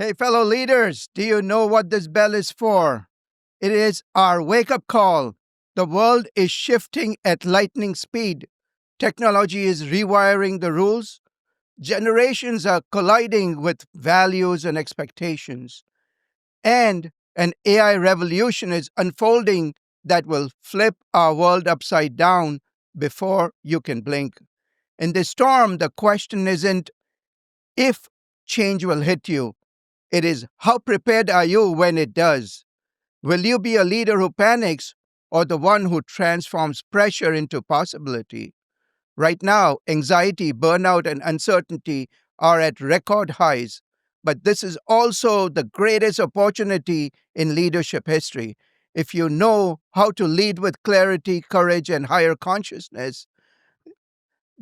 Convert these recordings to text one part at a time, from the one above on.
Hey, fellow leaders, do you know what this bell is for? It is our wake up call. The world is shifting at lightning speed. Technology is rewiring the rules. Generations are colliding with values and expectations. And an AI revolution is unfolding that will flip our world upside down before you can blink. In this storm, the question isn't if change will hit you, it is how prepared are you when it does? Will you be a leader who panics or the one who transforms pressure into possibility? Right now, anxiety, burnout, and uncertainty are at record highs. But this is also the greatest opportunity in leadership history. If you know how to lead with clarity, courage, and higher consciousness,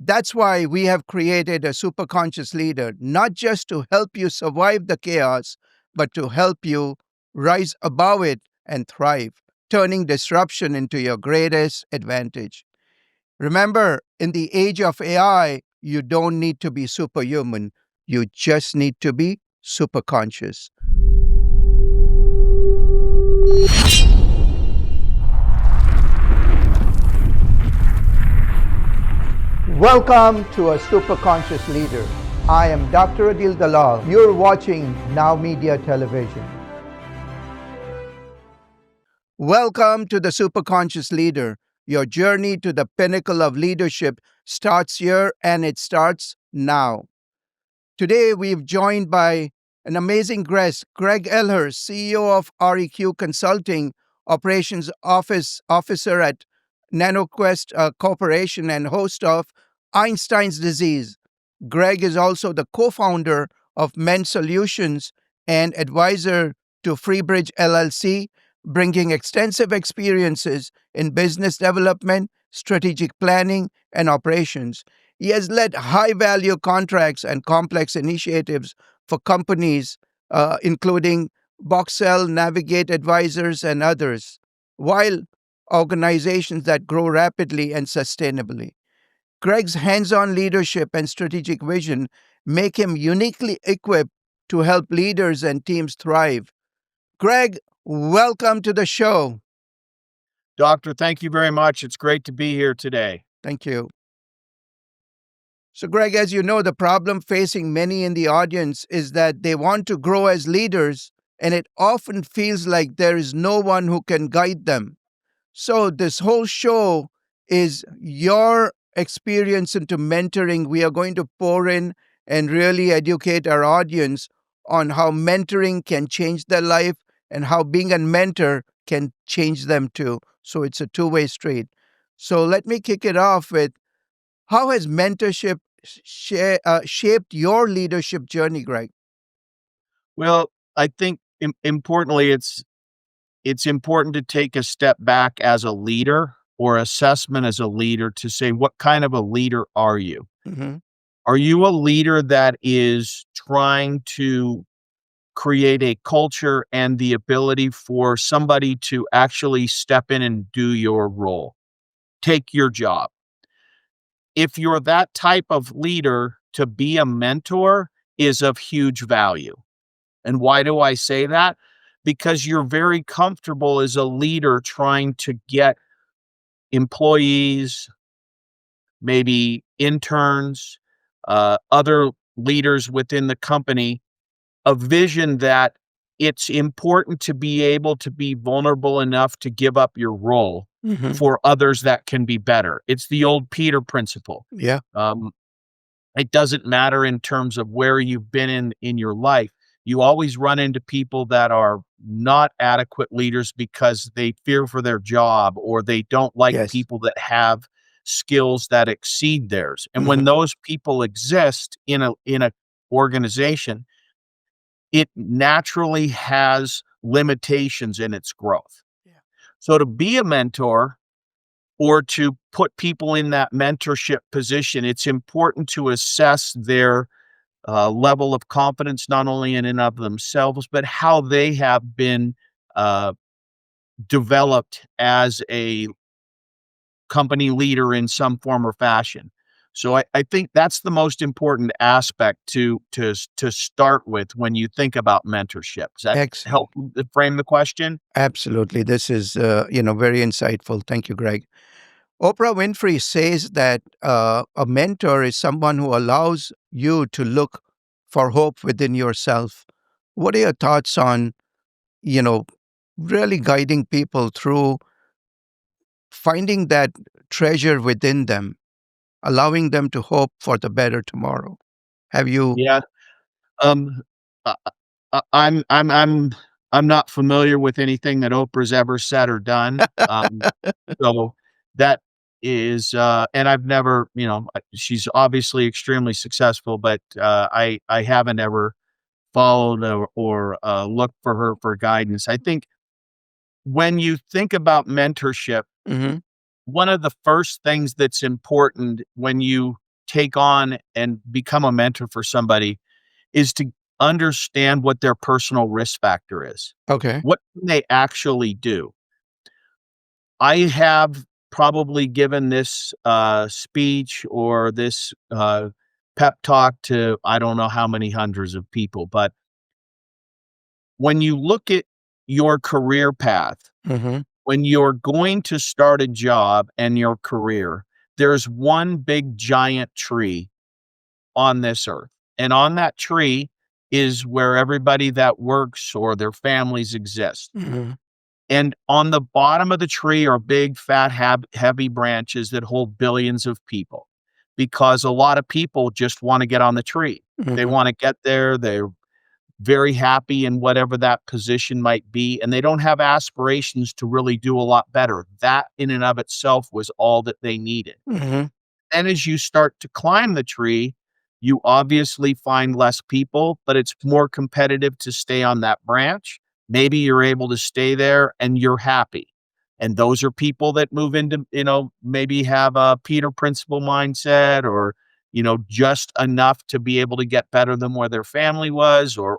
that's why we have created a superconscious leader, not just to help you survive the chaos, but to help you rise above it and thrive, turning disruption into your greatest advantage. Remember, in the age of AI, you don't need to be superhuman. You just need to be superconscious. Welcome to A Superconscious Leader. I am Dr. Adil Dalal. You're watching Now Media Television. Welcome to the Superconscious Leader. Your journey to the pinnacle of leadership starts here and it starts now. Today, we've joined by an amazing guest, Greg Elhurst, CEO of ReQ Consulting, Operations Officer at NanoQuest Corporation, and host of Einstein's Disease. Greg is also the co-founder of Men Solutions and advisor to Freebridge LLC, bringing extensive experiences in business development, strategic planning, and operations. He has led high-value contracts and complex initiatives for companies, including Boxell, Navigate Advisors, and others, while organizations that grow rapidly and sustainably. Greg's hands-on leadership and strategic vision make him uniquely equipped to help leaders and teams thrive. Greg, welcome to the show. Doctor, thank you very much. It's great to be here today. Thank you. So, Greg, as you know, the problem facing many in the audience is that they want to grow as leaders, and it often feels like there is no one who can guide them. So, this whole show is your experience into mentoring. We are going to pour in and really educate our audience on how mentoring can change their life and how being a mentor can change them too. So it's a two-way street. So let me kick it off with, how has mentorship shaped your leadership journey, Greg? Well, I think importantly, it's important to take a step back as a leader or assessment as a leader to say, what kind of a leader are you? Mm-hmm. Are you a leader that is trying to create a culture and the ability for somebody to actually step in and do your role, take your job? If you're that type of leader, to be a mentor is of huge value. And why do I say that? Because you're very comfortable as a leader trying to get employees, maybe interns, other leaders within the company, a vision that it's important to be able to be vulnerable enough to give up your role Mm-hmm. for others that can be better. It's the old Peter principle. Yeah. It doesn't matter in terms of where you've been in your life. You always run into people that are not adequate leaders because they fear for their job or they don't like Yes. people that have skills that exceed theirs. And Mm-hmm. when those people exist in a organization, it naturally has limitations in its growth. Yeah. So to be a mentor or to put people in that mentorship position, it's important to assess their level of confidence, not only in and of themselves, but how they have been developed as a company leader in some form or fashion. So I think that's the most important aspect to start with when you think about mentorship. Does that Excellent. help frame the question? Absolutely. This is, very insightful. Thank you, Greg. Oprah Winfrey says that a mentor is someone who allows you to look for hope within yourself. What are your thoughts on, you know, really guiding people through finding that treasure within them, allowing them to hope for the better tomorrow? Have you? Yeah. Um, uh, I'm I'm not familiar with anything that Oprah's ever said or done. So that is, and I've never, she's obviously extremely successful, but I haven't ever followed or looked for her for guidance. I think when you think about mentorship, Mhm. one of the first things that's important when you take on and become a mentor for somebody is to understand what their personal risk factor is. Okay. What can they actually do? I have probably given this, speech or this, pep talk to I don't know how many hundreds of people, but when you look at your career path, Mhm. when you're going to start a job and your career, there's one big giant tree on this earth, and on that tree is where everybody that works or their families exist. Mhm. And on the bottom of the tree are big, fat, heavy branches that hold billions of people because a lot of people just want to get on the tree. They Mhm. want to get there. They're very happy in whatever that position might be, and they don't have aspirations to really do a lot better. That in and of itself was all that they needed. Mhm. And as you start to climb the tree, you obviously find less people, but it's more competitive to stay on that branch. Maybe you're able to stay there and you're happy. And those are people that move into, maybe have a Peter Principle mindset or, just enough to be able to get better than where their family was or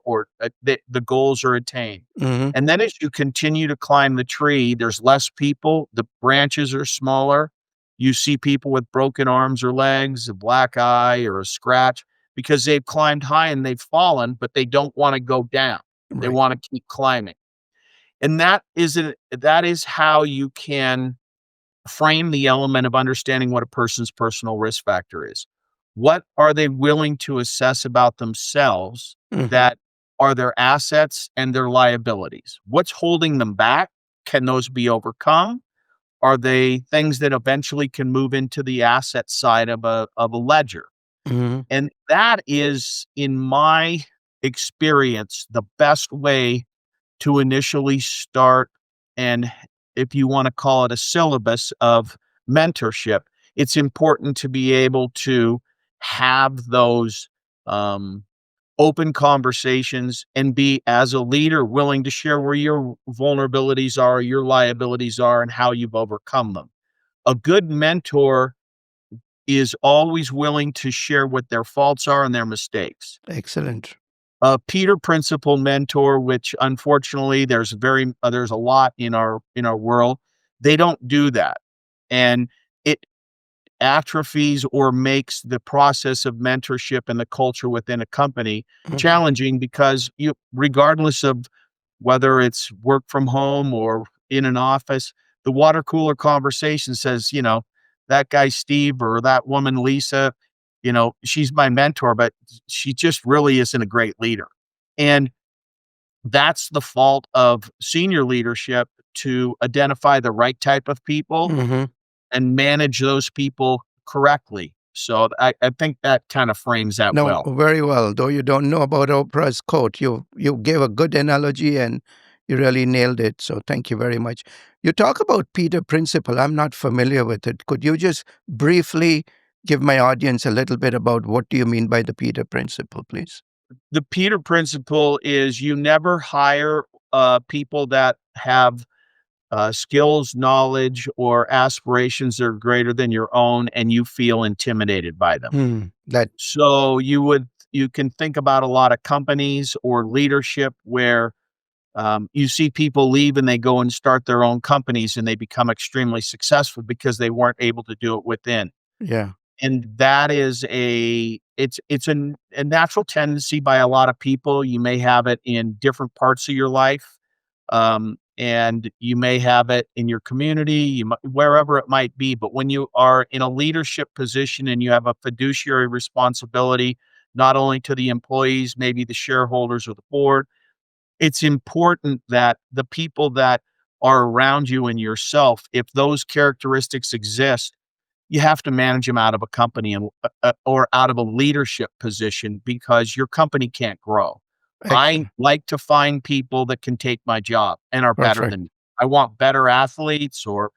the goals are attained. Mhm. And then as you continue to climb the tree, there's less people, the branches are smaller, you see people with broken arms or legs, a black eye or a scratch because they've climbed high and they've fallen, but they don't wanna go down. They Right. wanna keep climbing. And that is how you can frame the element of understanding what a person's personal risk factor is. What are they willing to assess about themselves Mhm. that are their assets and their liabilities? What's holding them back? Can those be overcome? Are they things that eventually can move into the asset side of a ledger? Mhm. And that is, in my experience, the best way to initially start and if you wanna call it a syllabus of mentorship, it's important to be able to have those, um, open conversations and be, as a leader, willing to share where your vulnerabilities are, your liabilities are, and how you've overcome them. A good mentor is always willing to share what their faults are and their mistakes. Excellent. A Peter Principle mentor, which unfortunately there's a lot in our world, they don't do that, and it atrophies or makes the process of mentorship and the culture within a company Mhm. challenging because you regardless of whether it's work from home or in an office, the water cooler conversation says, that guy Steve or that woman Lisa, she's my mentor, but she just really isn't a great leader. And that's the fault of senior leadership to identify the right type of people Mhm. and manage those people correctly. So I think that kind of frames that No, well. very well. Though you don't know about Oprah's quote, you gave a good analogy and you really nailed it. So thank you very much. You talk about Peter Principle. I'm not familiar with it. Could you just briefly give my audience a little bit about what do you mean by the Peter Principle, please? The Peter Principle is you never hire people that have skills, knowledge, or aspirations that are greater than your own, and you feel intimidated by them. That So you can think about a lot of companies or leadership where you see people leave and they go and start their own companies and they become extremely successful because they weren't able to do it within. yeah. and that is it's a natural tendency by a lot of people. You may have it in different parts of your life, and you may have it in your community, wherever it might be. But when you are in a leadership position and you have a fiduciary responsibility, not only to the employees, maybe the shareholders or the board, it's important that the people that are around you and yourself, if those characteristics exist, you have to manage them out of a company and or out of a leadership position because your company can't grow. I Excellent. like to find people that can take my job and are better Perfect. than me. I want better athletes or,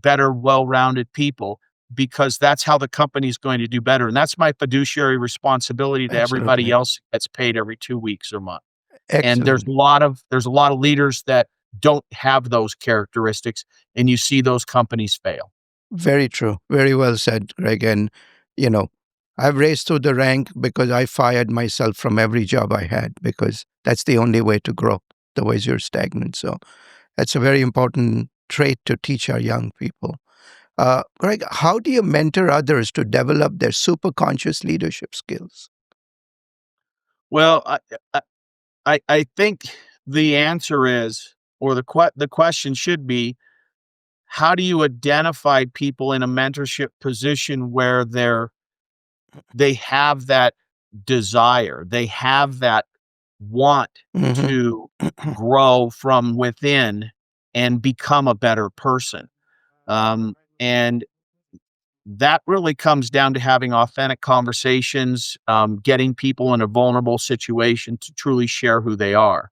better, well-rounded people because that's how the company's going to do better. And that's my fiduciary responsibility to everybody Absolutely. else that gets paid every 2 weeks or month. And Excellent. there's a lot of leaders that don't have those characteristics, and you see those companies fail. Very true. Very well said, Greg. And, you know, I've raised through the rank because I fired myself from every job I had because that's the only way to grow. Otherwise, you're stagnant. So that's a very important trait to teach our young people. Greg, how do you mentor others to develop their superconscious leadership skills? Well, I I think the answer is, or the question should be, how do you identify people in a mentorship position where they have that desire, they have that want Hmm. to grow from within and become a better person? And that really comes down to having authentic conversations, getting people in a vulnerable situation to truly share who they are.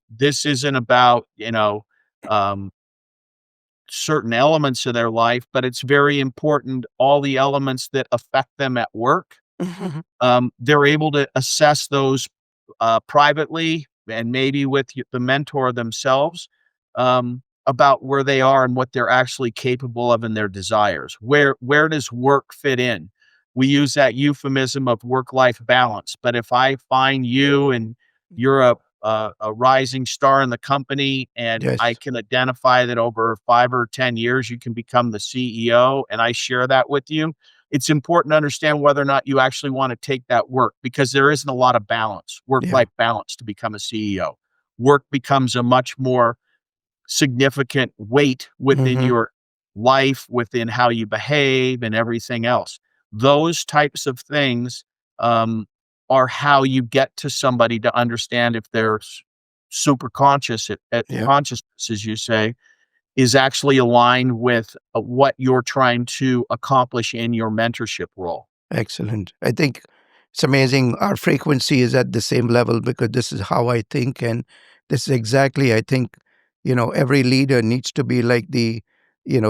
This isn't about, um, certain elements of their life, but it's very important all the elements that affect them at work. Hmm. They're able to assess those privately and maybe with the mentor themselves, about where they are and what they're actually capable of and their desires. Where does work fit in? We use that euphemism of work-life balance. But if I find you and you're a rising star in the company, and I Yes. can identify that over 5 or 10 years you can become the CEO, and I share that with you, it's important to understand whether or not you actually want to take that work because there isn't a lot of balance, Yeah. work-life balance to become a CEO. Work becomes a much more significant weight within Hmm. your life, within how you behave and everything else. Those types of things, um, are how you get to somebody to understand if their super conscious at Yeah. consciousness, as you say, is actually aligned with what you're trying to accomplish in your mentorship role. Excellent. I think it's amazing. Our frequency is at the same level because this is how I think. And this is exactly, I think, every leader needs to be like the,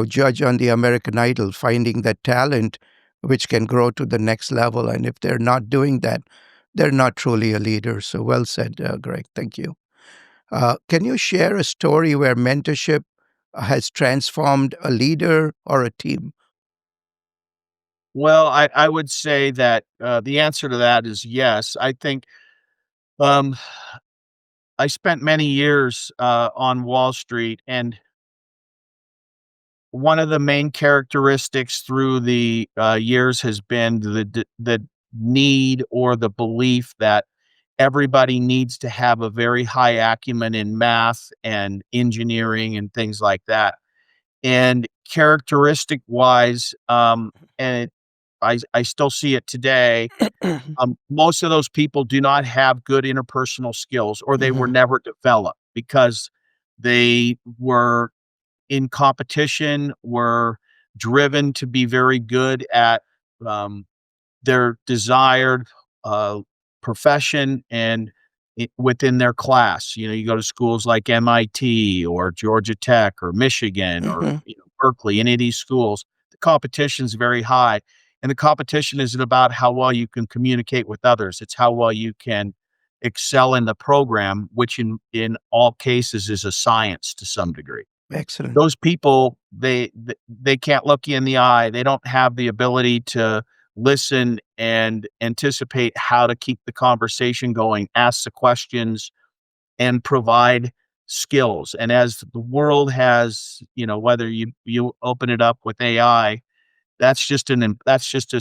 judge on the American Idol, finding that talent which can grow to the next level. And if they're not doing that, they're not truly a leader. So well said, Greg. Thank you. Can you share a story where mentorship has transformed a leader or a team? Well, I would say that the answer to that is yes. I think, um, I spent many years on Wall Street, and one of the main characteristics through the years has been the need or the belief that everybody needs to have a very high acumen in math and engineering and things like that. And characteristic wise, and I still see it today. Most of those people do not have good interpersonal skills, or they were Hmm. never developed because they were in competition, were driven to be very good at um, their desired uh, profession and within their class. You go to schools like MIT or Georgia Tech or Michigan or Hmm. Berkeley, any of these schools, the competition is very high. And the competition isn't about how well you can communicate with others. It's how well you can excel in the program, which in all cases is a science to some degree. Excellent. Those people, they can't look you in the eye. They don't have the ability to listen and anticipate how to keep the conversation going, ask the questions, and provide skills. And as the world has, whether you open it up with AI, That's just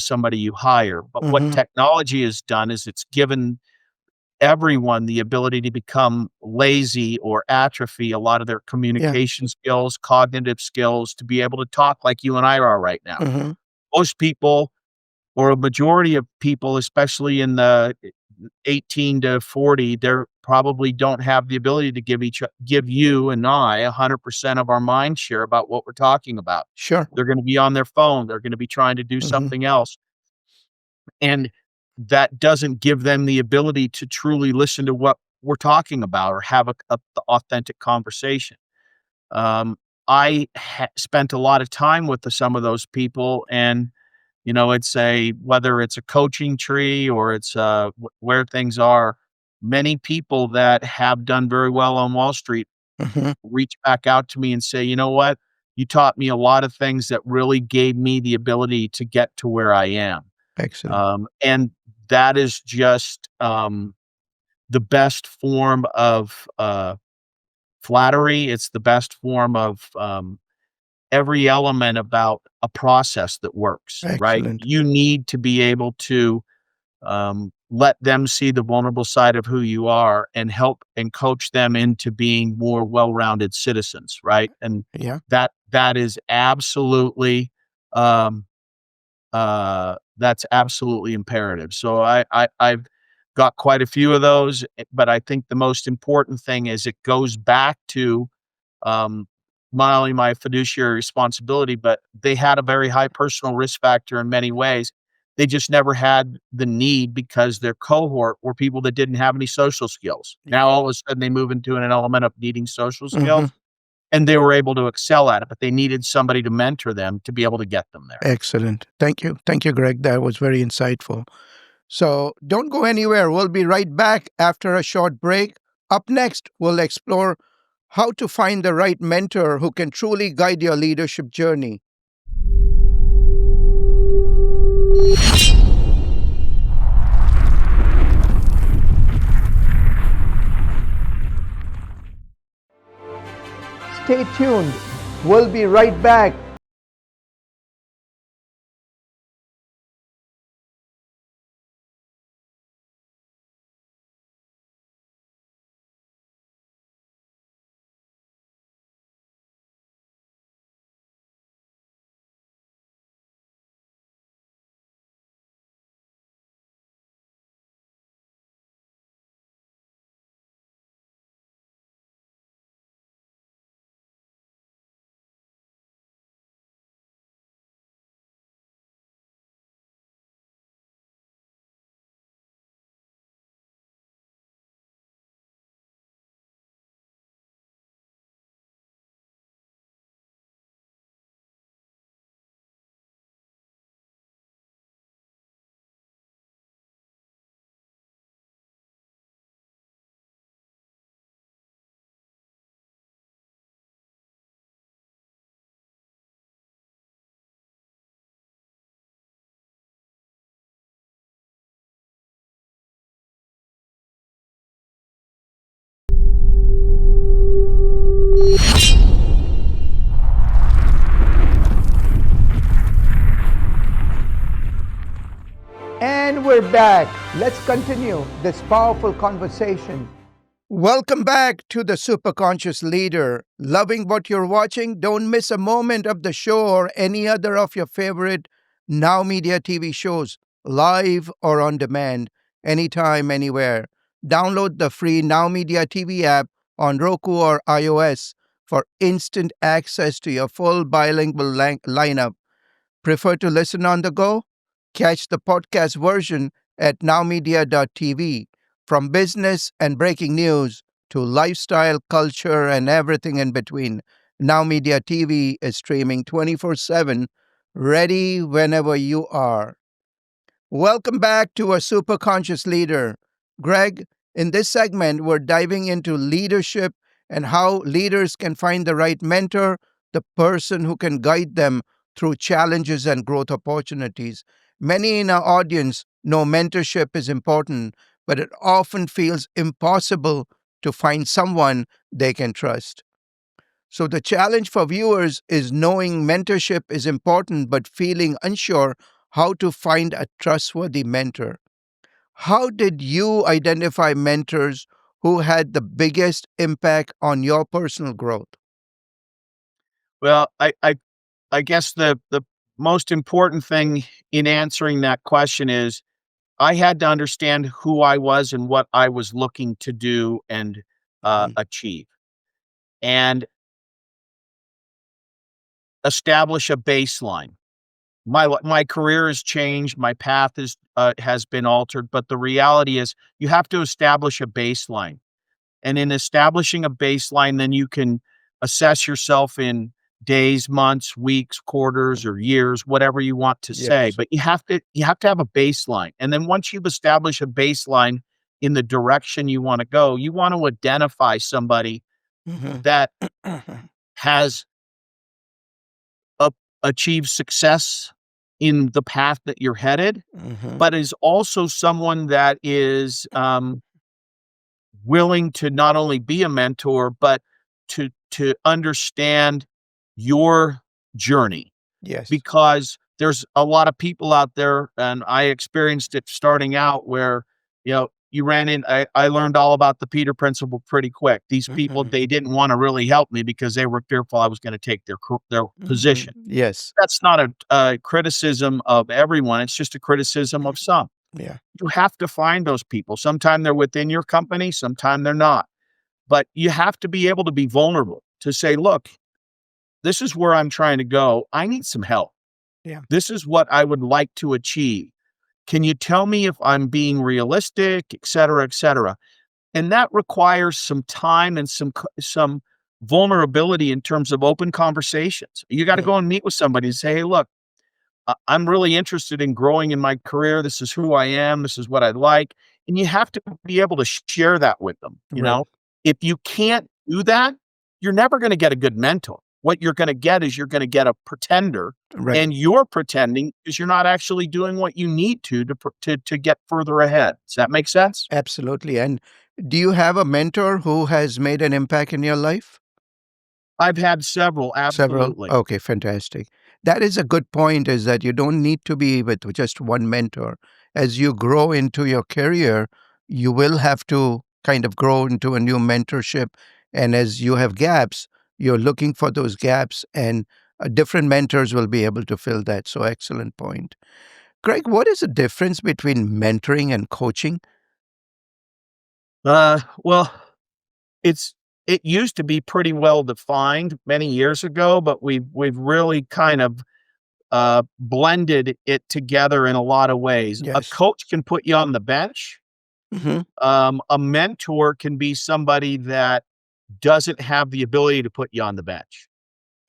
somebody you hire. But what Mm-hmm. technology has done is it's given everyone the ability to become lazy or atrophy a lot of their Yeah. communication skills, cognitive skills, to be able to talk like you and I are right now. Mm-hmm. Most people, or a majority of people, especially in the 18 to 40, they probably don't have the ability to give you and I 100% of our mind share about what we're talking about. Sure. They're gonna be on their phone, they're gonna be trying to do Mm-hmm. something else, and that doesn't give them the ability to truly listen to what we're talking about or have a authentic conversation. Um, spent a lot of time with some of those people, and it's whether it's a coaching tree or it's where things are. Many people that have done very well on Wall Street Mm-hmm. reach back out to me and say, you know what, you taught me a lot of things that really gave me the ability to get to where I am. Excellent. And that is just the best form of flattery. It's the best form of every element about a process that works, right? Excellent. You need to be able to let them see the vulnerable side of who you are and help and coach them into being more well-rounded citizens, right? And Yeah. that is absolutely um, that's absolutely imperative. So I've got quite a few of those, but I think the most important thing is it goes back to um, not only my fiduciary responsibility, but they had a very high personal risk factor in many ways. They just never had the need because their cohort were people that didn't have any social skills. Now all of a sudden they move into an element of needing social Mm-hmm. skills, and they were able to excel at it, but they needed somebody to mentor them to be able to get them there. Excellent. Thank you. Thank you, Greg. That was very insightful. So don't go anywhere. We'll be right back after a short break. Up next, we'll explore how to find the right mentor who can truly guide your leadership journey. Stay tuned. We'll be right back. And we're back. Let's continue this powerful conversation. Welcome back to the Superconscious Leader. Loving what you're watching? Don't miss a moment of the show or any other of your favorite Now Media TV shows, live or on demand, anytime, anywhere. Download the free Now Media TV app on Roku or iOS for instant access to your full bilingual lineup. Prefer to listen on the go? Catch the podcast version at nowmedia.tv. From business and breaking news to lifestyle, culture, and everything in between, Now Media TV is streaming 24/7, ready whenever you are. Welcome back to A Superconscious Leader. Greg, in this segment, we're diving into leadership and how leaders can find the right mentor, the person who can guide them through challenges and growth opportunities. Many in our audience know mentorship is important, but it often feels impossible to find someone they can trust. So the challenge for viewers is knowing mentorship is important, but feeling unsure how to find a trustworthy mentor. How did you identify mentors who had the biggest impact on your personal growth? Well, I guess the most important thing in answering that question is I had to understand who I was and what I was looking to do and Mhm. achieve, and establish a baseline. My career has changed, my path has been altered, but the reality is you have to establish a baseline. And in establishing a baseline, then you can assess yourself in days, months, weeks, quarters, or years, whatever you want to say. Yes. But you have to have a baseline. And then once you've established a baseline in the direction you want to go, you want to identify somebody Mhm. that has a, achieved success in the path that you're headed, Mhm. but is also someone that is willing to not only be a mentor, but to understand your journey, Yes. because there's a lot of people out there, and I experienced it starting out where, you ran in I learned all about the Peter principle pretty quick. These people, Mhm. they didn't wanna really help me because they were fearful I was gonna take their Mhm. position. Yes. That's not a criticism of everyone, it's just a criticism of some. Yeah. You have to find those people. Sometime they're within your company, sometime they're not. But you have to be able to be vulnerable to say, "Look, this is where I'm trying to go. I need some help. Yeah. This is what I would like to achieve. Can you tell me if I'm being realistic, et cetera, et cetera?" And that requires some time and some vulnerability in terms of open conversations. You gotta Mm. go and meet with somebody and say, "Hey, look, I'm really interested in growing in my career. This is who I am. This is what I like." And you have to be able to share that with them, you Right. know? If you can't do that, you're never gonna get a good mentor. What you're gonna get is you're gonna get a pretender, Right. and you're pretending because you're not actually doing what you need to get further ahead. Does that make sense? Absolutely. And do you have a mentor who has made an impact in your life? I've had several, Several? absolutely. Okay, fantastic. That is a good point, is that you don't need to be with just one mentor. As you grow into your career, you will have to kind of grow into a new mentorship. And as you have gaps, you're looking for those gaps, and different mentors will be able to fill that. So, excellent point. Greg, what is the difference between mentoring and coaching? Well, It's it used to be pretty well defined many years ago, but we've really kind of, blended it together in a lot of ways. A Yes. coach can put you on the bench. Hmm. A mentor can be somebody that doesn't have the ability to put you on the bench.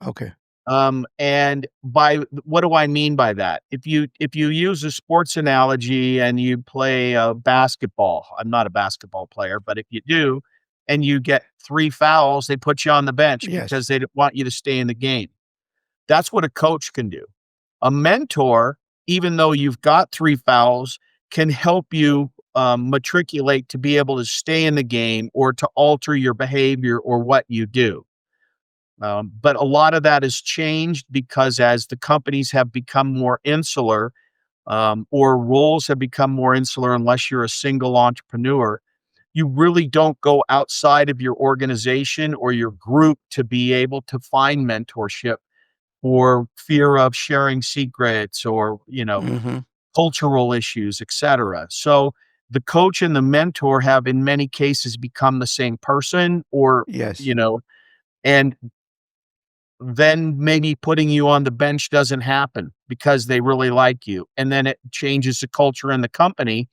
Okay. And by what do I mean by that? If you use a sports analogy and you play, basketball, I'm not a basketball player, but if you do, and you get 3 fouls, they put you on the bench Yes. because they want you to stay in the game. That's what a coach can do. A mentor, even though you've got 3 fouls, can help you, matriculate to be able to stay in the game or to alter your behavior or what you do. But a lot of that has changed because as the companies have become more insular, or roles have become more insular, unless you're a single entrepreneur, you really don't go outside of your organization or your group to be able to find mentorship or fear of sharing secrets or, Hmm. cultural issues, etc. So the coach and the mentor have in many cases become the same person or, Yes. you know, and then maybe putting you on the bench doesn't happen because they really like you. And then it changes the culture in the company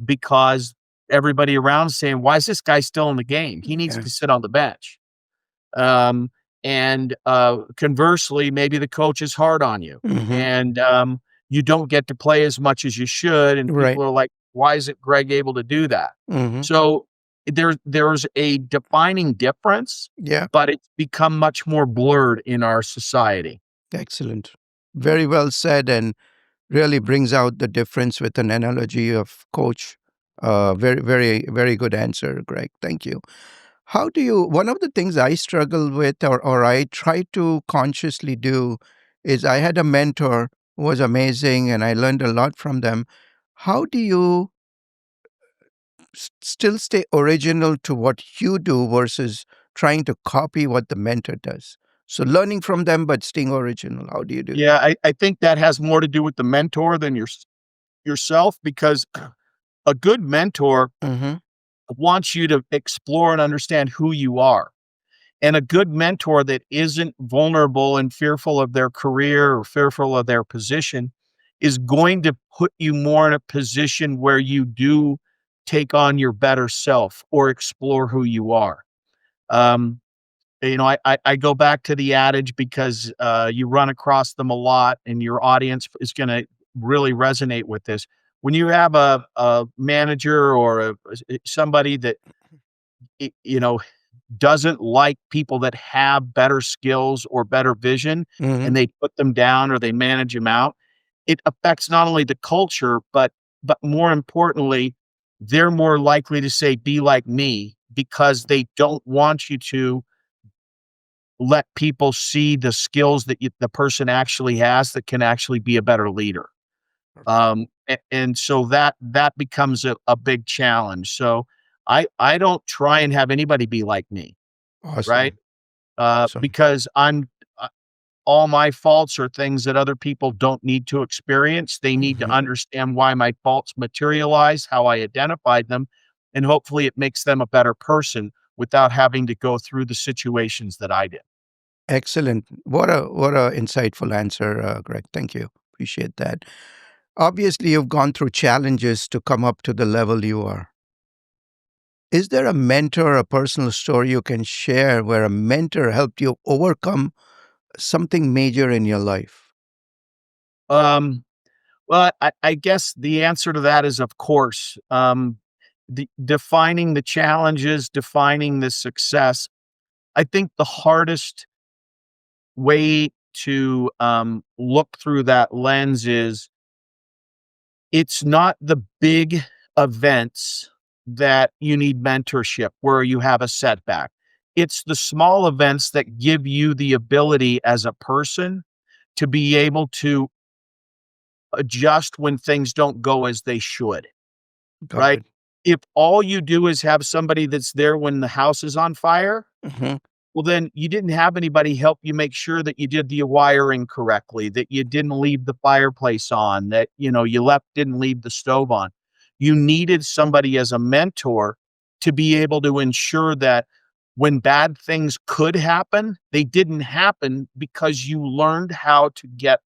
because everybody around is saying, "Why is this guy still in the game? He needs Yeah. to sit on the bench." And conversely, maybe the coach is hard on you Hmm. and you don't get to play as much as you should. And Right. people are like, "Why isn't Greg able to do that?" Hmm. So there's a defining difference, Yeah. but it's become much more blurred in our society. Excellent. Very well said, and really brings out the difference with an analogy of coach. Very, very, very good answer, Greg. Thank you. How do you, one of the things I struggle with, or I try to consciously do, is I had a mentor who was amazing and I learned a lot from them. How do you still stay original to what you do versus trying to copy what the mentor does? So learning from them, but staying original. How do you do Yeah, I think that has more to do with the mentor than yourself, because a good mentor that? Mm-hmm. wants you to explore and understand who you are. And a good mentor that isn't vulnerable and fearful of their career or fearful of their position is going to put you more in a position where you do take on your better self or explore who you are. Um, I go back to the adage because you run across them a lot, and your audience is going to really resonate with this. When you have a manager or somebody that you know doesn't like people that have better skills or better vision, Mm-hmm. and they put them down or they manage them out, it affects not only the culture, but more importantly, they're more likely to say, "Be like me," because they don't want you to let people see the skills that the person actually has that can actually be a better leader. And so that becomes a big challenge. So I don't try and have anybody be like me, right? Awesome. Awesome. Because uh, all my faults are things that other people don't need to experience. They need to Mm-hmm. understand why my faults materialize, how I identified them, and hopefully it makes them a better person without having to go through the situations that I did. Excellent. What a insightful answer, Greg. Thank you. Appreciate that. Obviously, you've gone through challenges to come up to the level you are. Is there a mentor, a personal story you can share where a mentor helped you overcome something major in your life? Um, well, I guess the answer to that is, of course, defining the challenges, defining the success. I think the hardest way to look through that lens is it's not the big events that you need mentorship where you have a setback. It's the small events that give you the ability as a person to be able to adjust when things don't go as they should, Got right? it. If all you do is have somebody that's there when the house is on fire, Hmm. well, then you didn't have anybody help you make sure that you did the wiring correctly, that you didn't leave the fireplace on, that, you didn't leave the stove on. You needed somebody as a mentor to be able to ensure that when bad things could happen, they didn't happen because you learned how to get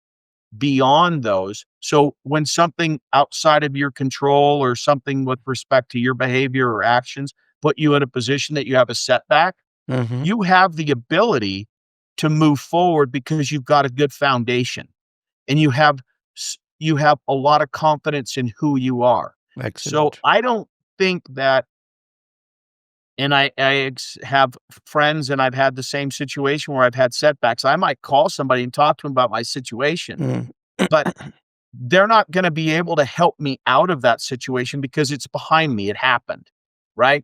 beyond those. So when something outside of your control or something with respect to your behavior or actions put you in a position that you have a setback, Hmm. you have the ability to move forward because you've got a good foundation and you have a lot of confidence in who you are. So Excellent. I don't think that, and have friends, and I've had the same situation where I've had setbacks. I might call somebody and talk to them about my situation, Mm. but they're not going to be able to help me out of that situation because it's behind me. It happened, right?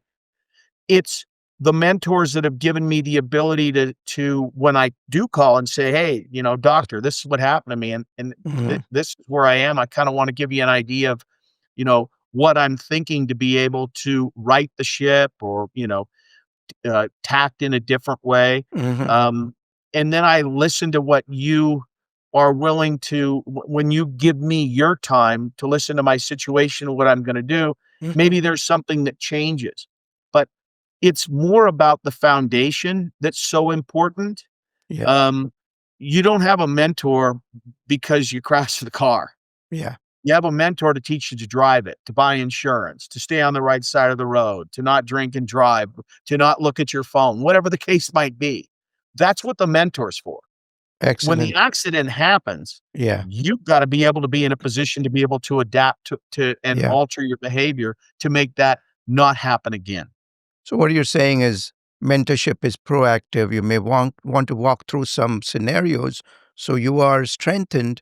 It's the mentors that have given me the ability to when I do call and say, "Hey, doctor, this is what happened to me, and Mhm. this is where I am. I kind of want to give you an idea of, what I'm thinking to be able to right the ship or, tact in a different way." Mhm. Um, and then I listen to what you are willing to, when you give me your time to listen to my situation and what I'm going to do, Mhm. maybe there's something that changes. But it's more about the foundation that's so important. Yeah. Um, you don't have a mentor because you crashed the car. Yeah. You have a mentor to teach you to drive it, to buy insurance, to stay on the right side of the road, to not drink and drive, to not look at your phone, whatever the case might be. That's what the mentor's for. When the Excellent. accident happens, Yeah. you've got to be able to be in a position to be able to adapt to and Yeah. alter your behavior to make that not happen again. So what you're saying is mentorship is proactive. You may want to walk through some scenarios so you are strengthened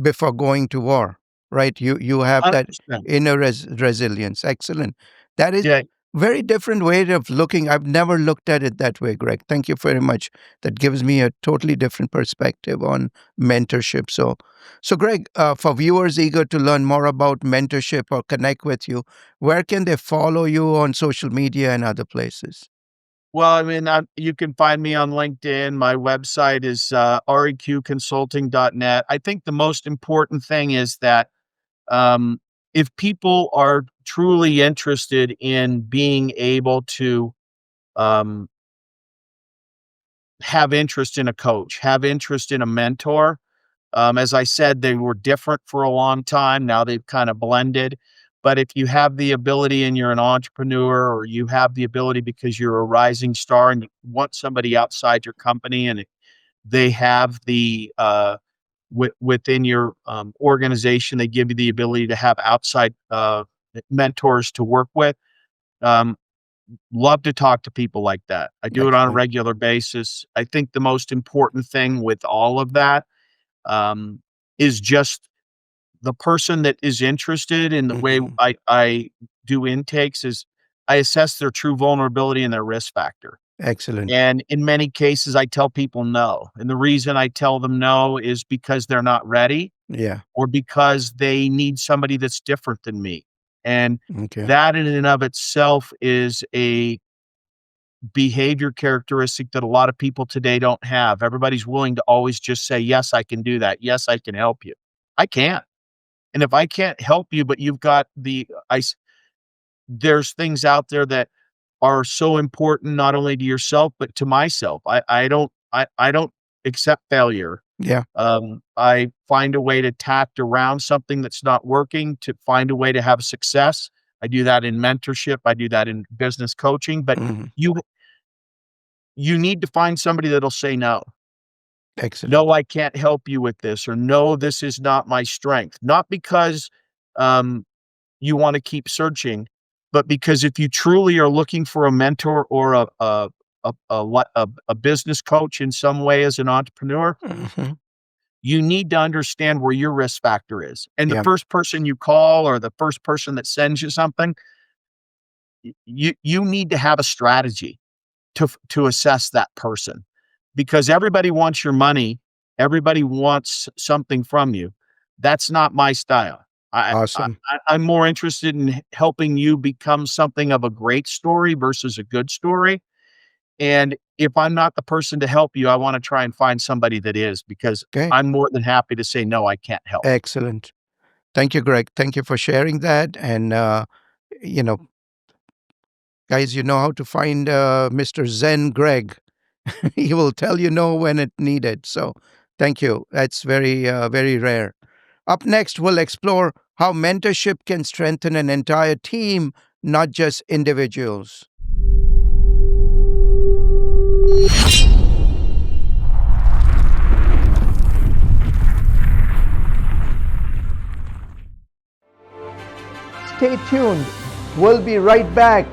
before going to war, right? You have that 100%. inner resilience. Excellent. That is Yeah. Very different way of looking. I've never looked at it that way, Greg. Thank you very much. That gives me a totally different perspective on mentorship. So Greg, for viewers eager to learn more about mentorship or connect with you, where can they follow you on social media and other places? Well, I mean, you can find me on LinkedIn. My website is reqconsulting.net. I think the most important thing is that um, if people are truly interested in being able to um, have interest in a coach, have interest in a mentor. As I said, they were different for a long time. Now they've kind of blended. But if you have the ability and you're an entrepreneur, or you have the ability because you're a rising star and you want somebody outside your company, and they have the within your organization, they give you the ability to have outside mentors to work with. Um, Love to talk to people like that. I do it on a Excellent. regular basis. I think the most important thing with all of that um, is just the person that is interested in the way Hmm. I do intakes is I assess their true vulnerability and their risk factor. Excellent. And in many cases, I tell people no. And the reason I tell them no is because they're not ready, Yeah. or because they need somebody that's different than me. And Okay. that in and of itself is a behavior characteristic that a lot of people today don't have. Everybody's willing to always just say, "Yes, I can do that. Yes, I can help you." I can't. And if I can't help you, but you've got there's things out there that are so important not only to yourself, but to myself. I don't accept failure. Yeah. I find a way to tact around something that's not working to find a way to have success. I do that in mentorship. I do that in business coaching, but Hmm. you you need to find somebody that'll say no. No, Excellent. I can't help you with this, or no, this is not my strength. Not because um, you want to keep searching, but because if you truly are looking for a mentor or a business coach in some way as an entrepreneur, Hmm. you need to understand where your risk factor is. And the Yeah. first person you call, or the first person that sends you something, you need to have a strategy to assess that person, because everybody wants your money, everybody wants something from you. That's not my style. Awesome. I'm more interested in helping you become something of a great story versus a good story. And if I'm not the person to help you, I want to try and find somebody that is, because Okay. I'm more than happy to say no, I can't help. Excellent. Thank you, Greg. Thank you for sharing that. And, you know, guys, you know how to find Mr. Zen Greg. He will tell you no when it needed. So thank you. That's very rare. Up next, we'll explore how mentorship can strengthen an entire team, not just individuals. Stay tuned. We'll be right back.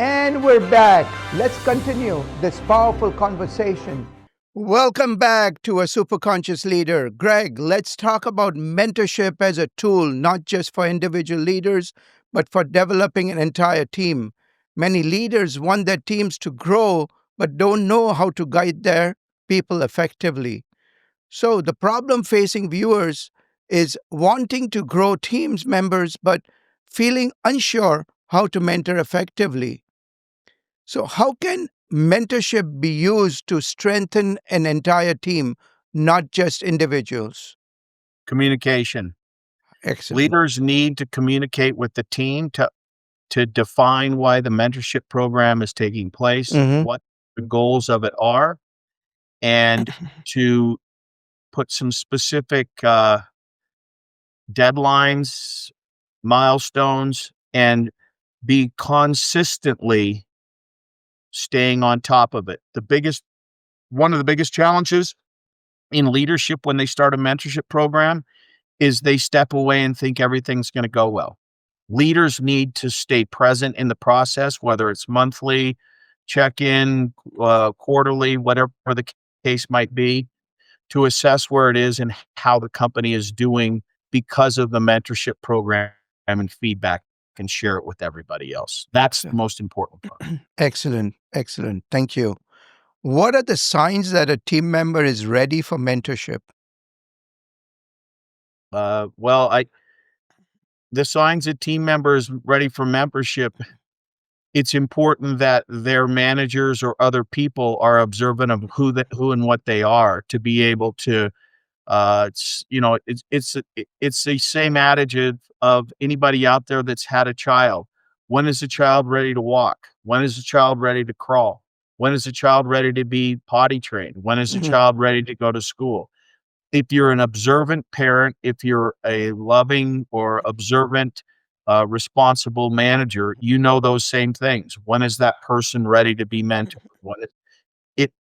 And we're back. Let's continue this powerful conversation Welcome back to A Superconscious Leader. Greg, let's talk about mentorship as a tool, not just for individual leaders, but for developing an entire team. Many leaders want their teams to grow, but don't know how to guide their people effectively. So, the problem facing viewers is wanting to grow teams members, but feeling unsure how to mentor effectively. So, how can mentorship be used to strengthen an entire team, not just individuals? Communication. Excellent. Leaders need to communicate with the team to define why the mentorship program is taking place, Hmm. what the goals of it are, and to put some specific deadlines, milestones, and be consistently staying on top of it. One of the biggest challenges in leadership when they start a mentorship program is they step away and think everything's going to go well. Leaders need to stay present in the process, whether it's monthly, check in, quarterly, whatever the case might be, to assess where it is and how the company is doing because of the mentorship program and feedback and share it with everybody else. That's the most important part. Excellent. Excellent. Thank you. What are the signs that a team member is ready for mentorship? Well, the signs that team members ready for membership, it's important that their managers or other people are observant of who and what they are to be able to it's the same adage of anybody out there that's had a child. When is the child ready to walk? When is the child ready to crawl? When is the child ready to be potty trained? When is the Mhm. child ready to go to school? If you're an observant parent, if you're a loving or observant, responsible manager, you know those same things. When is that person ready to be mentored? It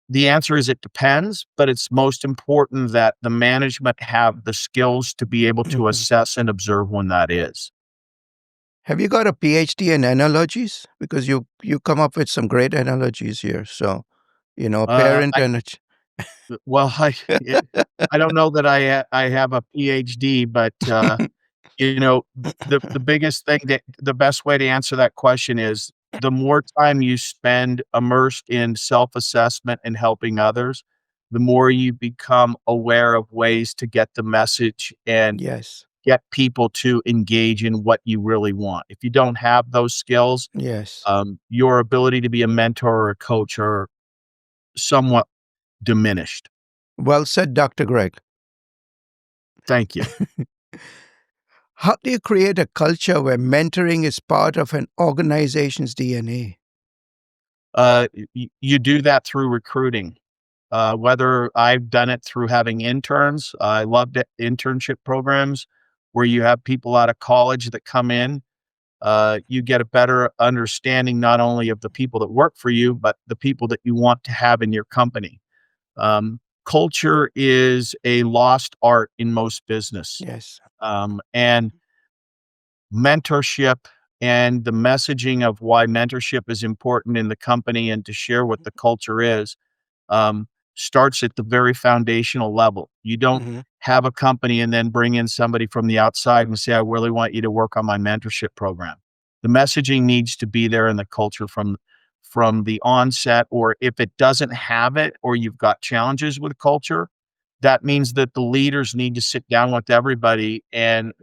the answer is it depends, but it's most important that the management have the skills to be able to Mhm. assess and observe when that is. Have you got a PhD in analogies? Because you come up with some great analogies here. So, a parent I and a well, I don't know that I have a PhD, but you know, the biggest thing that the best way to answer that question is the more time you spend immersed in self-assessment and helping others, the more you become aware of ways to get the message and yes, get people to engage in what you really want. If you don't have those skills, yes. your ability to be a mentor or a coach are somewhat diminished. Well said, Dr. Greg. Thank you. How do you create a culture where mentoring is part of an organization's DNA? You do that through recruiting. Whether I've done it through having interns, I loved it, internship programs where you have people out of college that come in. You get a better understanding not only of the people that work for you, but the people that you want to have in your company. Culture is a lost art in most business. Yes. And mentorship and the messaging of why mentorship is important in the company and to share what the culture is um, starts at the very foundational level. You don't Hmm. have a company and then bring in somebody from the outside and say, I really want you to work on my mentorship program. The messaging needs to be there in the culture from the onset, or if it doesn't have it, or you've got challenges with culture, that means that the leaders need to sit down with everybody and,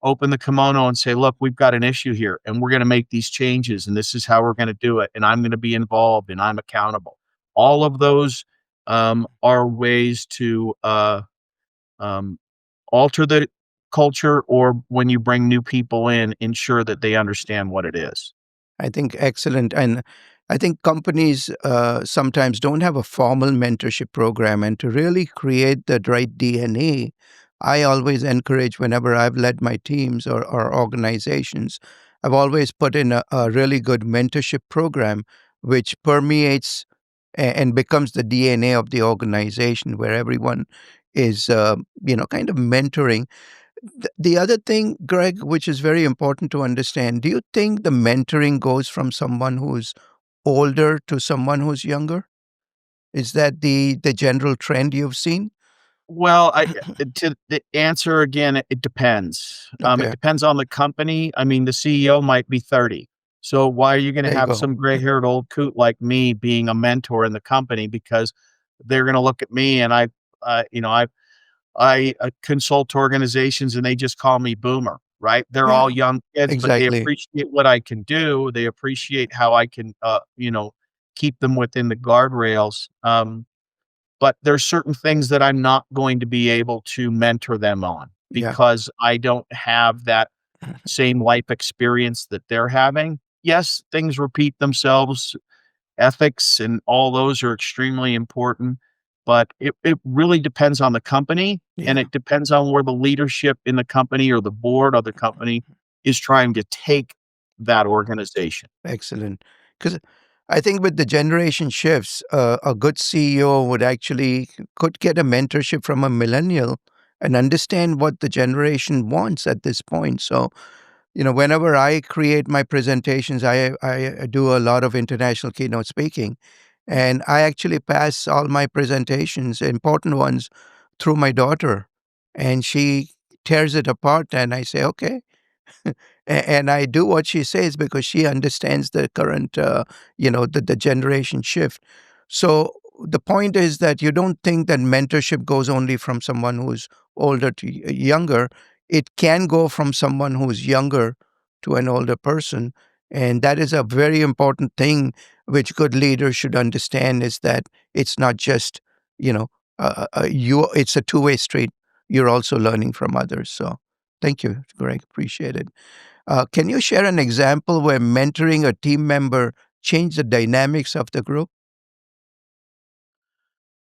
open the kimono and say, look, we've got an issue here and we're going to make these changes and this is how we're going to do it. And I'm going to be involved and I'm accountable. All of those are ways to um, alter the culture, or when you bring new people in, ensure that they understand what it is. I think excellent. And I think companies sometimes don't have a formal mentorship program. And to really create the right DNA, I always encourage whenever I've led my teams or organizations, I've always put in a really good mentorship program which permeates and becomes the DNA of the organization where everyone is, kind of mentoring. The other thing, Greg, which is very important to understand, do you think the mentoring goes from someone who's older to someone who's younger? Is that the general trend you've seen? Well, to the answer again, it depends. It Okay, depends on the company. I mean, the CEO might be 30. So why are you gonna there you have go. some gray-haired old coot like me being a mentor in the company? Because they're gonna look at me and I consult organizations and they just call me boomer, right? They're all Yeah, young kids, but they exactly. appreciate what I can do. They appreciate how I can, keep them within the guardrails. But there's certain things that I'm not going to be able to mentor them on Yeah, because I don't have that same life experience that they're having. Yes, things repeat themselves. Ethics and all those are extremely important, but it really depends on the company, and yeah. it depends on where the leadership in the company or the board of the company is trying to take that organization. Excellent. Because I think with the generation shifts, a good CEO would actually could get a mentorship from a millennial and understand what the generation wants at this point. So, whenever I create my presentations, I do a lot of international keynote speaking, and I actually pass all my presentations, important ones, through my daughter, and she tears it apart, and I say, okay, and I do what she says because she understands the current, the generation shift. So the point is that you don't think that mentorship goes only from someone who's older to younger. It can go from someone who's younger to an older person. And that is a very important thing which good leaders should understand is that it's not just, it's a two-way street. You're also learning from others. So thank you, Greg. Appreciate it. Can you share an example where mentoring a team member changed the dynamics of the group?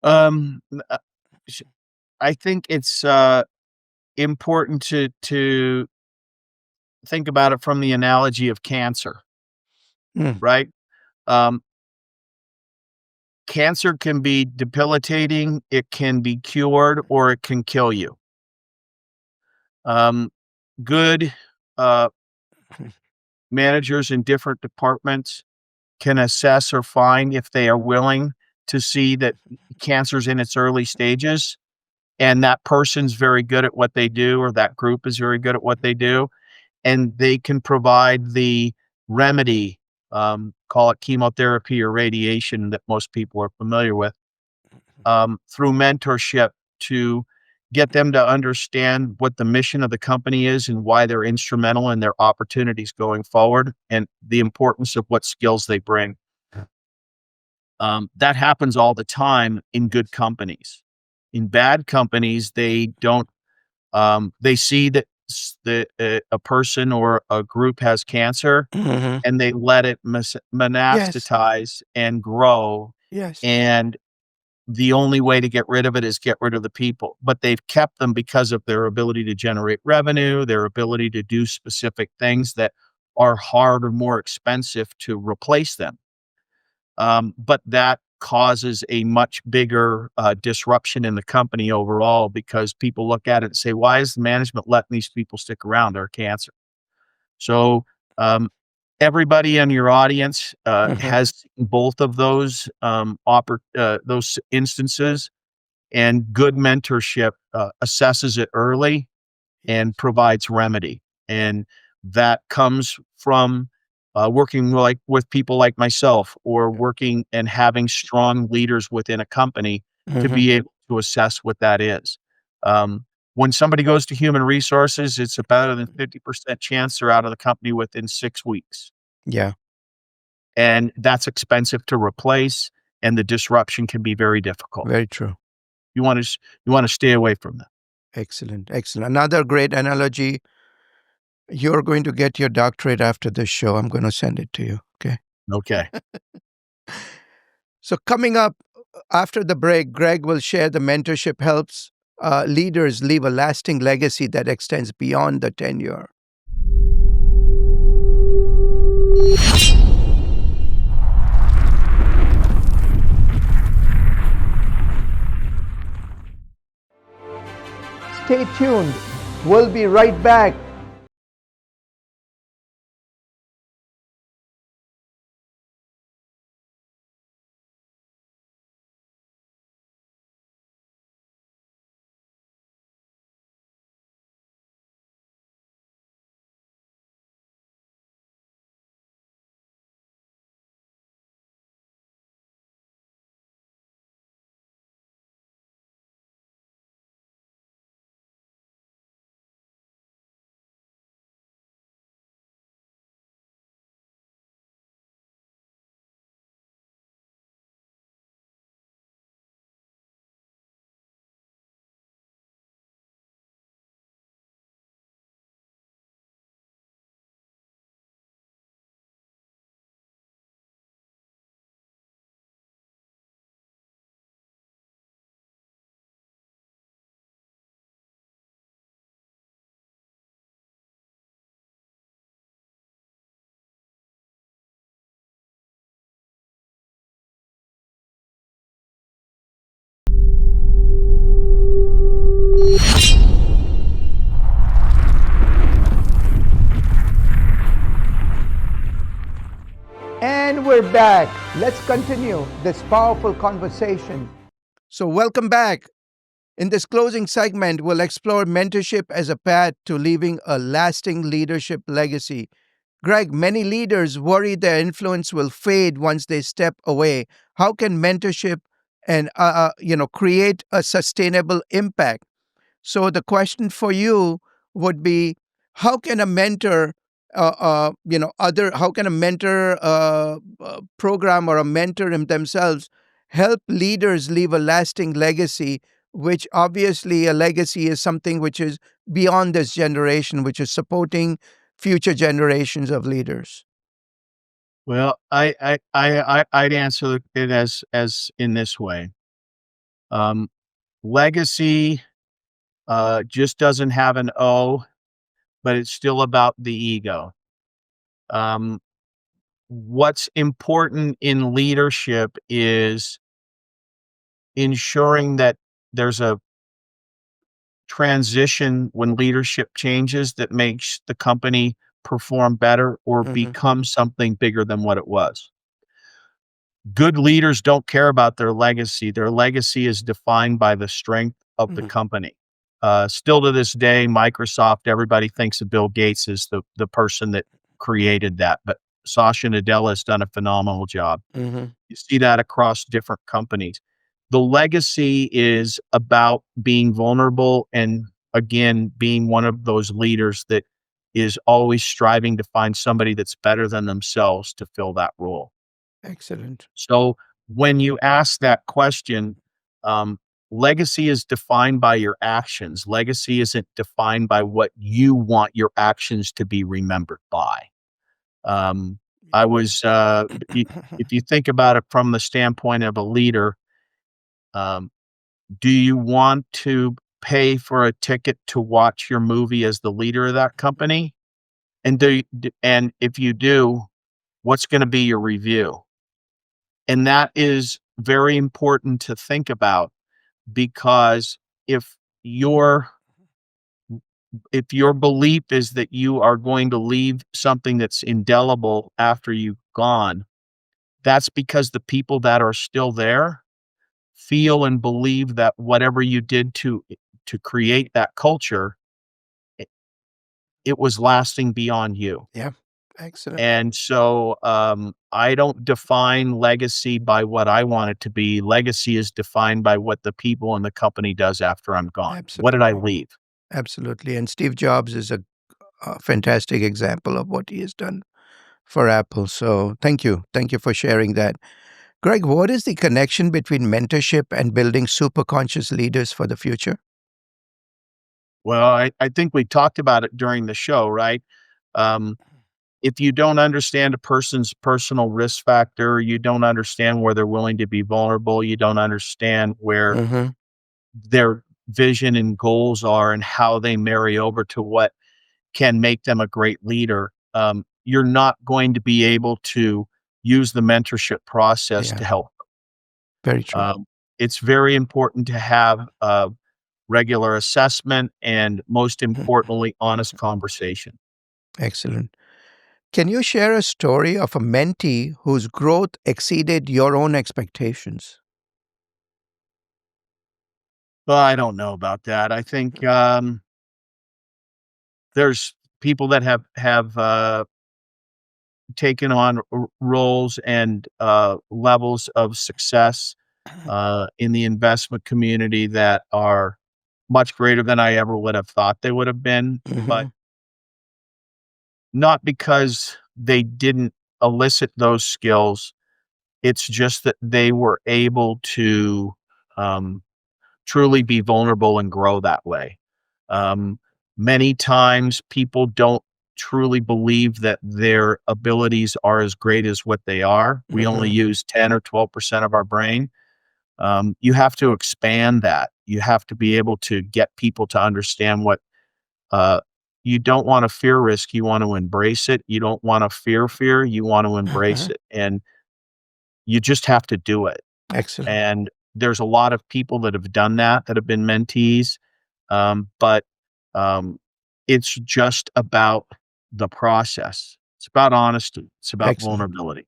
Um, n sh I think it's, important to think about it from the analogy of cancer, Mm, right? Um, Cancer can be debilitating, it can be cured, or it can kill you. Um, Good, uh, managers in different departments can assess or find if they are willing to see that cancer's in its early stages and that person's very good at what they do or that group is very good at what they do, and they can provide the remedy, call it chemotherapy or radiation that most people are familiar with, through mentorship to get them to understand what the mission of the company is and why they're instrumental in their opportunities going forward and the importance of what skills they bring. That happens all the time in good companies. In bad companies, they don't. They see that a person or a group has cancer, mhm. and they let it Yes, monastatize and grow, yes. and the only way to get rid of it is get rid of the people, but they've kept them because of their ability to generate revenue, their ability to do specific things that are hard or more expensive to replace them. But that causes a much bigger, disruption in the company overall because people look at it and say, "Why is the management letting these people stick around? They're cancer." So, um, everybody in your audience, Mhm. has seen both of those, those instances, and good mentorship, assesses it early and provides remedy. And that comes from working like with people like myself or working and having strong leaders within a company to Mhm. be able to assess what that is. Um, when somebody goes to human resources, it's about a 50% chance they're out of the company within 6 weeks. Yeah, And that's expensive to replace, and the disruption can be very difficult. very true. You want to stay away from that. Excellent, excellent. Another great analogy. You're going to get your doctorate after this show. I'm going to send it to you. Okay. Okay. So, coming up after the break, Greg will share the mentorship helps leaders leave a lasting legacy that extends beyond the tenure. Stay tuned. We'll be right back. back. Let's continue this powerful conversation. So, welcome back. In this closing segment, we'll explore mentorship as a path to leaving a lasting leadership legacy. Greg, many leaders worry their influence will fade once they step away. How can mentorship and create a sustainable impact? So the question for you would be, how can a mentor, how can a mentor program or a mentor themselves help leaders leave a lasting legacy? Which obviously a legacy is something which is beyond this generation, which is supporting future generations of leaders. Well, I'd answer it as in this way. Um, Legacy just doesn't have an O, but it's still about the ego. Um, what's important in leadership is ensuring that there's a transition when leadership changes that makes the company perform better or Hmm. become something bigger than what it was. Good leaders don't care about their legacy. Their legacy is defined by the strength of the Hmm. company. Still to this day, Microsoft, everybody thinks of Bill Gates as the person that created that, but Satya Nadella has done a phenomenal job. Hmm. You see that across different companies. The legacy is about being vulnerable and, again, being one of those leaders that is always striving to find somebody that's better than themselves to fill that role. Excellent. So when you ask that question, legacy is defined by your actions. Legacy isn't defined by what you want your actions to be remembered by. Um, I was, if you think about it from the standpoint of a leader, um, do you want to pay for a ticket to watch your movie as the leader of that company? And if you do, what's going to be your review? And that is very important to think about because if your if your belief is that you are going to leave something that's indelible after you've gone, that's because the people that are still there feel and believe that whatever you did to create that culture, it, it was lasting beyond you. Yeah. Excellent. And so I don't define legacy by what I want it to be. Legacy is defined by what the people and the company does after I'm gone. What did I Absolutely. leave? Absolutely. And Steve Jobs is a fantastic example of what he has done for Apple. So thank you. Thank you for sharing that. Greg, what is the connection between mentorship and building superconscious leaders for the future? Well, I think we talked about it during the show, right? Um, if you don't understand a person's personal risk factor, you don't understand where they're willing to be vulnerable, you don't understand where Hmm. their vision and goals are and how they marry over to what can make them a great leader, you're not going to be able to use the mentorship process Yeah, to help. very true. It's very important to have regular assessment and, most Mhm. importantly, honest conversation. Excellent. Can you share a story of a mentee whose growth exceeded your own expectations? Well, I don't know about that. I think there's people that have taken on roles and levels of success in the investment community that are much greater than I ever would have thought they would have been, but Hmm. not because they didn't elicit those skills. It's just that they were able to um, truly be vulnerable and grow that way. Um, Many times people don't truly believe that their abilities are as great as what they are. We only Hmm. use 10 or 12% of our brain. You have to expand that. You have to be able to get people to understand what uh, you don't want to fear risk. You want to embrace it. You don't want to fear. You want to embrace Hmm. it. And you just have to do it. Excellent. And there's a lot of people that have done that, that have been mentees. But um, it's just about the process. It's about honesty. It's about Excellent. vulnerability.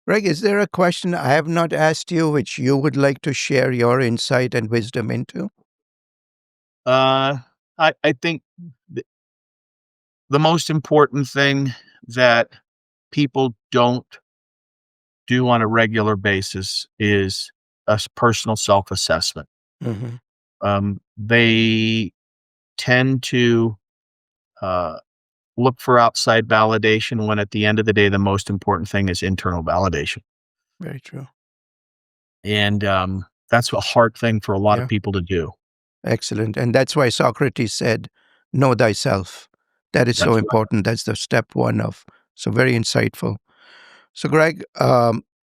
Greg, is there a question I have not asked you which you would like to share your insight and wisdom into? I think the most important thing that people don't do on a regular basis is personal self-assessment. Hmm. They tend to uh, look for outside validation when at the end of the day, the most important thing is internal validation. Very true. And that's a hard thing for a lot of Yeah, people to do. excellent. And that's why Socrates said, know thyself. That is so That's right. important. That's the step one of. So, very insightful. So, Greg,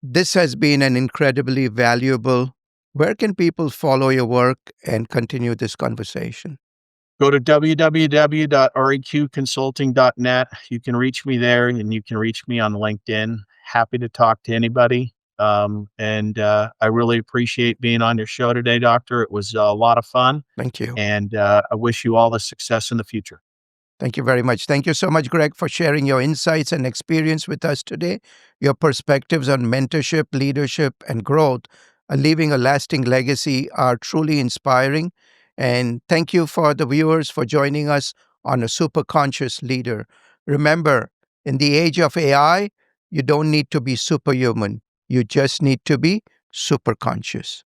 this has been an incredibly valuable. Where can people follow your work and continue this conversation? Go to www.reqconsulting.net. You can reach me there and you can reach me on LinkedIn. Happy to talk to anybody. I really appreciate being on your show today, Doctor. It was a lot of fun. Thank you. And I wish you all the success in the future. Thank you very much. Thank you so much, Greg, for sharing your insights and experience with us today. Your perspectives on mentorship, leadership, and growth, leaving a lasting legacy, are truly inspiring. And thank you for the viewers for joining us on A Superconscious Leader. Remember, in the age of AI, you don't need to be superhuman. You just need to be superconscious.